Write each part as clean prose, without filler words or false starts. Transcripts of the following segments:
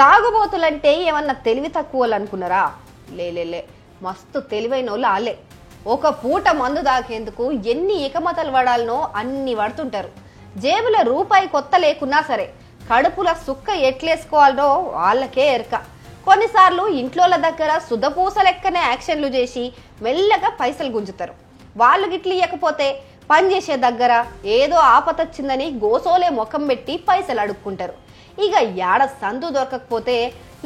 తాగుబోతులంటే ఏమన్నా తెలివి తక్కువలు అనుకున్నారా? లేలే, మస్తు తెలివైనోళ్ళు ఆలే. ఒక పూట మందు దాకేందుకు ఎన్ని ఇకమతలు పడాలనో అన్ని పడుతుంటారు. జేబుల రూపాయి కొత్త లేకున్నా సరే కడుపుల సుక్క ఎట్లేసుకోవాలనో వాళ్ళకే ఎరక. కొన్నిసార్లు ఇంట్లోల దగ్గర సుధపూస లెక్కనే యాక్షన్లు చేసి మెల్లగా పైసలు గుంజుతారు. వాళ్ళు గిట్లు ఇయ్యకపోతే పనిచేసే దగ్గర ఏదో ఆపతొచ్చిందని గోసోలే ముఖం పెట్టి పైసలు అడుక్కుంటారు. ఇక యాడ సందు దొరకకపోతే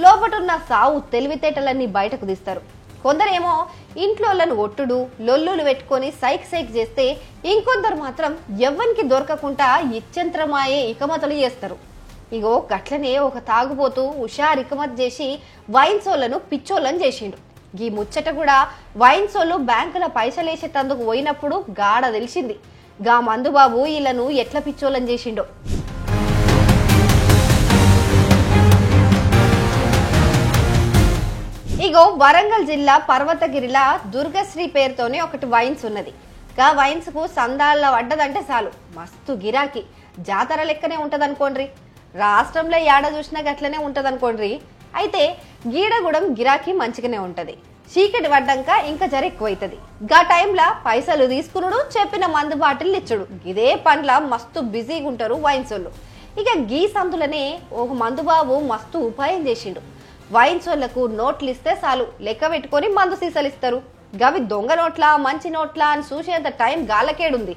లోపటున్న సావు తెలివితేటలన్నీ బయటకు తీస్తారు. కొందరేమో ఇంట్లోలను ఒట్టుడు లొల్లులు పెట్టుకొని సైక్ చేస్తే, ఇంకొందరు మాత్రం ఎవ్వనికి దొరకకుండా ఇచ్చంత్రమాయే ఇకమతులు చేస్తారు. ఇగో గట్లనే ఒక తాగుబోతూ హుషారు ఇకమత్ చేసి వైన్సోళ్లను పిచ్చోళ్ళని చేసిండు. ఈ ముచ్చట కూడా వైన్సోళ్ళు బ్యాంకుల పైసలేసేటందుకు పోయినప్పుడు గాఢ తెలిసింది. గా మందుబాబు వీళ్ళను ఎట్ల పిచ్చోళ్ళని చేసిండో. ఇగో వరంగల్ జిల్లా పర్వతగిరిలా దుర్గశ్రీ పేరుతోనే ఒకటి వైన్స్ ఉన్నది. గా వైన్స్ కు సందాళ్ళ పడ్డదంటే చాలు మస్తు గిరాకీ, జాతర లెక్కనే ఉంటదనుకోండ్రి. రాష్ట్రంలో ఏడ చూసినా గట్లనే ఉంటదనుకోండ్రి. అయితే గీడగూడెం గిరాకీ మంచిగానే ఉంటది. చీకటి పడ్డాక ఇంకా జర ఎక్కువైతుంది. గా టైంలా పైసలు తీసుకునుడు, చెప్పిన మందు బాటిల్ ఇచ్చుడు, ఇదే పనిల మస్తు బిజీగా ఉంటారు వైన్సోళ్ళు. ఇక గీ సందులనే ఒక మందుబాబు మస్తు ఉపాయం చేసిండు. వైన్సోళ్లకు నోట్లు ఇస్తే చాలు లెక్క పెట్టుకొని మందు సీసాలు ఇస్తారు. గవి దొంగ నోట్లా మంచి నోట్లా అని చూసేంత టైం గాలకేడుంది.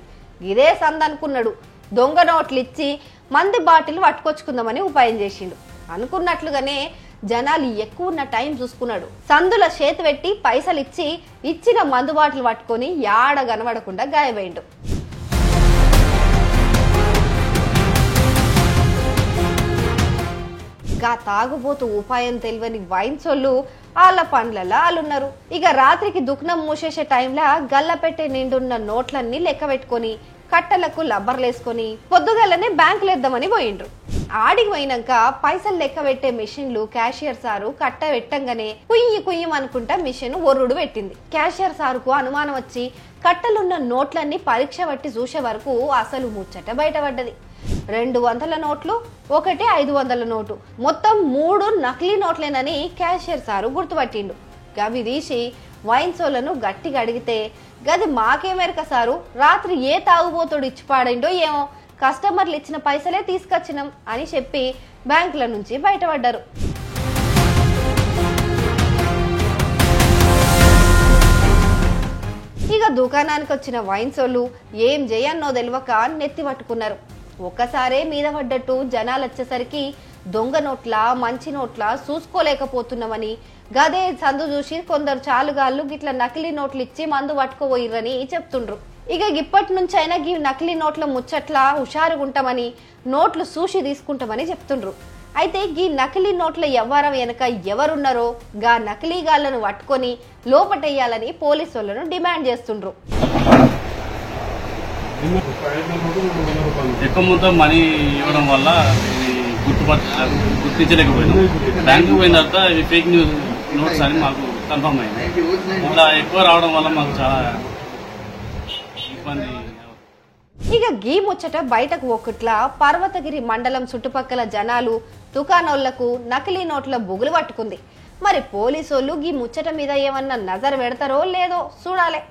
ఇదే సంద అనుకున్నాడు. దొంగ నోట్లు ఇచ్చి మంది బాటిల్ పట్టుకొచ్చుకుందామని ఉపాయం చేసిండు. అనుకున్నట్లుగానే జనాలు ఎక్కువ ఉన్న టైం చూసుకున్నాడు. సందుల చేతి పెట్టి పైసలు ఇచ్చిన మందు బాటిల్ పట్టుకొని యాడ కనబడకుండా గాయమైండు. గా తాగుబోతు ఉపాయం తెలియని వైన్సోళ్ళు వాళ్ళ పండ్లలో వాళ్ళున్నారు. ఇక రాత్రికి దుఃఖం మూసేసే టైంలా గల్ల పెట్టే నిండున్న నోట్లన్నీ లెక్క పెట్టుకొని కట్టలకు లబ్బర్లేసుకొని పొద్దుగల్లనే బ్యాంకులేద్దామని పోయిండ్రు. ఆడికి పోయినాక పైసలు లెక్క పెట్టే మిషన్లు క్యాషియర్ సారు కట్ట పెట్టంగానే కుయ్యం అనుకుంటా మిషన్ ఒర్రుడు పెట్టింది. క్యాషియర్ సారుకు అనుమానం వచ్చి కట్టలున్న నోట్లన్నీ పరీక్ష పట్టి చూసే వరకు అసలు ముచ్చట బయటపడ్డది. 200 నోట్లు, ఒకటి 500 నోటు, మొత్తం 3 నకిలీ నోట్లేనని క్యాషియర్ సారు గుర్తుపట్టిండు. గవి తీసి వైన్సోళ్లను గట్టిగా అడిగితే, గది మాకేమెరక సారు, రాత్రి ఏ తాగుబోతుడు ఇచ్చి పాడిండో ఏమో, కస్టమర్లు ఇచ్చిన పైసలే తీసుకొచ్చినాం అని చెప్పి బ్యాంకుల నుంచి బయటపడ్డారు. ఇక దుకాణానికి వచ్చిన వైన్సోళ్ళు ఏం చేయన్నో తెలియక నెత్తి పట్టుకున్నారు. ఒక్కసారే మీద పడ్డట్టు జనాలు వచ్చేసరికి దొంగ నోట్ల మంచి నోట్ల చూసుకోలేకపోతున్నామని గదే సందు చూసి కొందరు చాలుగాళ్ళు గిట్ల నకిలీ నోట్లు ఇచ్చి మందు పట్టుకోపోయిర్రని చెప్తుండ్రు. ఇక ఇప్పటి నుంచి అయినా ఈ నకిలీ నోట్ల ముచ్చట్ల హుషారుగుంటామని నోట్లు చూసి తీసుకుంటామని చెప్తుండ్రు. అయితే ఈ నకిలీ నోట్ల వ్యవహారం వెనక ఎవరున్నారో గా నకిలీ గాళ్లను పట్టుకొని లోపటేయాలని పోలీసులను డిమాండ్ చేస్తుండ్రు. ఎక్కువ మొత్తం మనీ ఇవ్వడం వల్ల గుర్తించలేకపోయినాం. బ్యాంకు పోయిన తర్వాత ఇవి ఫేక్ న్యూస్ నోట్స్ అని మాకు కన్ఫర్మ్ అయింది. ఇలా ఎక్కువ రావడం వల్ల మాకు చాలా ఇబ్బంది. ఇక గీ ముచ్చట బయటకు ఒకట్లా పర్వతగిరి మండలం చుట్టుపక్కల జనాలు దుకాణోళ్లకు నకిలీ నోట్ల బుగులు పట్టుకుంది. మరి పోలీసోళ్ళు గీ ముచ్చట మీద ఏమన్నా నజర్ పెడతారో లేదో చూడాలి.